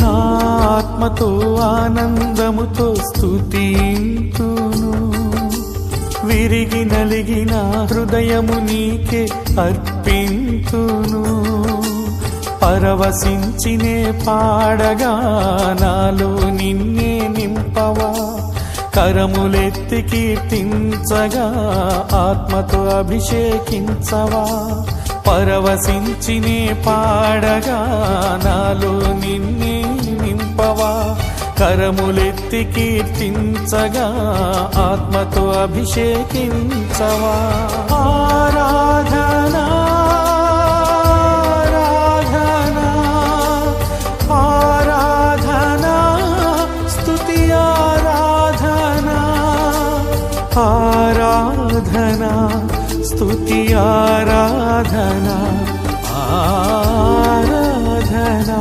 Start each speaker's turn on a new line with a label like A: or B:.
A: నా ఆత్మతో ఆనందముతో స్తుతింతును. విరిగి నలిగిన హృదయము నీకే అర్పింతును. పరవశించినే పాడగా నాలో నిన్నే నింపవా. కరములెత్తి కీర్తించగా ఆత్మతో అభిషేకించవా. పరవశించినే పాడగా నాలో నిన్నే నింపవా. కరములెత్తి కీర్తించగా ఆత్మతో అభిషేకించవా. ఆరాధనా ఆరాధనా ఆరాధనా స్తుతి ఆరాధనా ఆరాధనా స్తుతి ఆరాధనా ఆరాధనా